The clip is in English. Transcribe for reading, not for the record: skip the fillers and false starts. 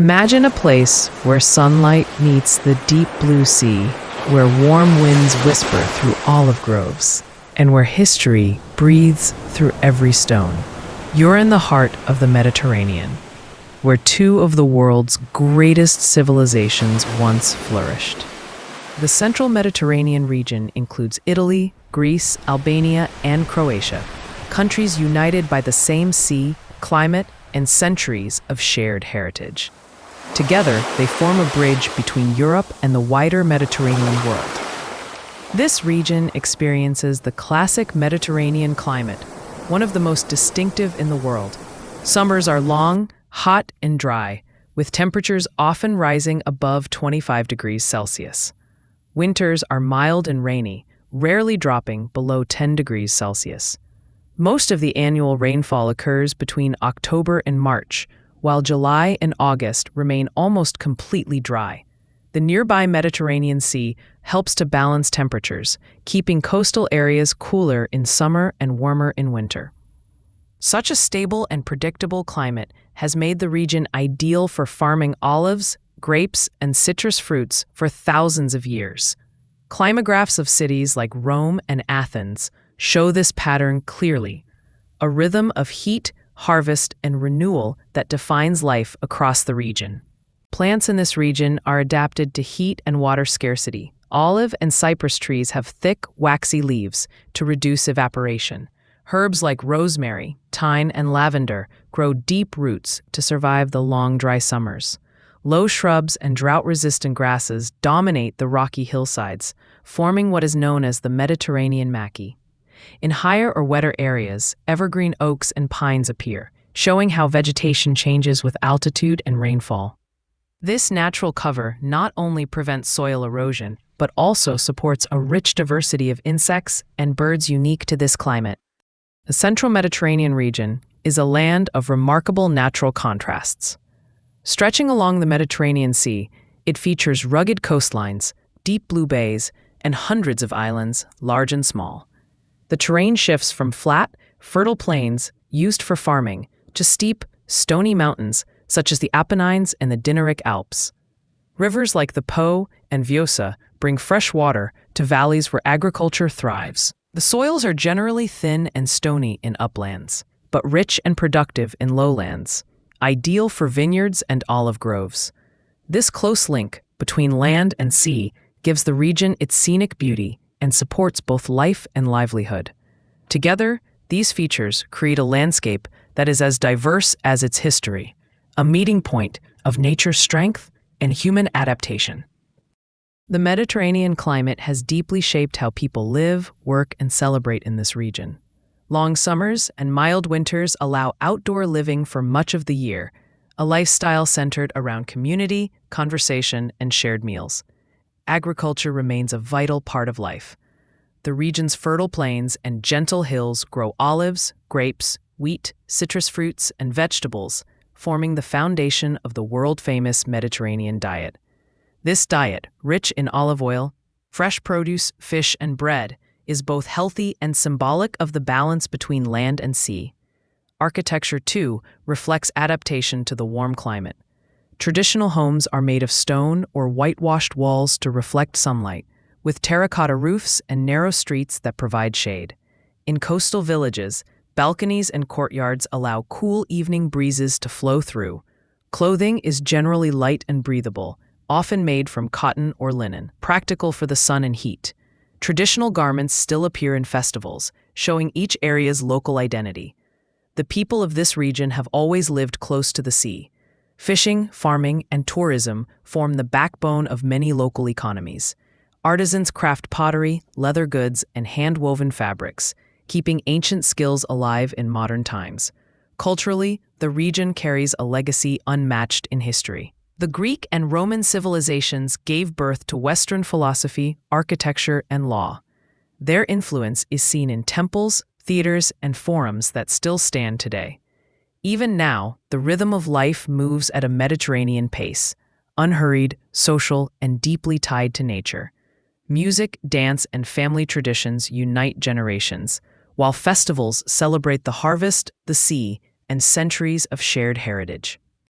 Imagine a place where sunlight meets the deep blue sea, where warm winds whisper through olive groves, and where history breathes through every stone. You're in the heart of the Mediterranean, where two of the world's greatest civilizations once flourished. The central Mediterranean region includes Italy, Greece, Albania, and Croatia, countries united by the same sea, climate, and centuries of shared heritage. Together, they form a bridge between Europe and the wider Mediterranean world. This region experiences the classic Mediterranean climate, one of the most distinctive in the world. Summers are long, hot, and dry, with temperatures often rising above 25 degrees Celsius. Winters are mild and rainy, rarely dropping below 10 degrees Celsius. Most of the annual rainfall occurs between October and March, while July and August remain almost completely dry. The nearby Mediterranean Sea helps to balance temperatures, keeping coastal areas cooler in summer and warmer in winter. Such a stable and predictable climate has made the region ideal for farming olives, grapes, and citrus fruits for thousands of years. Climographs of cities like Rome and Athens show this pattern clearly, a rhythm of heat, harvest, and renewal that defines life across the region. Plants in this region are adapted to heat and water scarcity. Olive and cypress trees have thick, waxy leaves to reduce evaporation. Herbs like rosemary, thyme, and lavender grow deep roots to survive the long, dry summers. Low shrubs and drought-resistant grasses dominate the rocky hillsides, forming what is known as the Mediterranean maquis. In higher or wetter areas, evergreen oaks and pines appear, showing how vegetation changes with altitude and rainfall. This natural cover not only prevents soil erosion, but also supports a rich diversity of insects and birds unique to this climate. The central Mediterranean region is a land of remarkable natural contrasts. Stretching along the Mediterranean Sea, it features rugged coastlines, deep blue bays, and hundreds of islands, large and small. The terrain shifts from flat, fertile plains used for farming to steep, stony mountains such as the Apennines and the Dinaric Alps. Rivers like the Po and Vjosa bring fresh water to valleys where agriculture thrives. The soils are generally thin and stony in uplands, but rich and productive in lowlands, ideal for vineyards and olive groves. This close link between land and sea gives the region its scenic beauty and supports both life and livelihood. Together, these features create a landscape that is as diverse as its history, a meeting point of nature's strength and human adaptation. The Mediterranean climate has deeply shaped how people live, work, and celebrate in this region. Long summers and mild winters allow outdoor living for much of the year, a lifestyle centered around community, conversation, and shared meals. Agriculture remains a vital part of life. The region's fertile plains and gentle hills grow olives, grapes, wheat, citrus fruits, and vegetables, forming the foundation of the world-famous Mediterranean diet. This diet, rich in olive oil, fresh produce, fish, and bread, is both healthy and symbolic of the balance between land and sea. Architecture, too, reflects adaptation to the warm climate. Traditional homes are made of stone or whitewashed walls to reflect sunlight, with terracotta roofs and narrow streets that provide shade. In coastal villages, balconies and courtyards allow cool evening breezes to flow through. Clothing is generally light and breathable, often made from cotton or linen, practical for the sun and heat. Traditional garments still appear in festivals, showing each area's local identity. The people of this region have always lived close to the sea. Fishing, farming, and tourism form the backbone of many local economies. Artisans craft pottery, leather goods, and hand-woven fabrics, keeping ancient skills alive in modern times. Culturally, the region carries a legacy unmatched in history. The Greek and Roman civilizations gave birth to Western philosophy, architecture, and law. Their influence is seen in temples, theaters, and forums that still stand today. Even now, the rhythm of life moves at a Mediterranean pace, unhurried, social, and deeply tied to nature. Music, dance, and family traditions unite generations, while festivals celebrate the harvest, the sea, and centuries of shared heritage.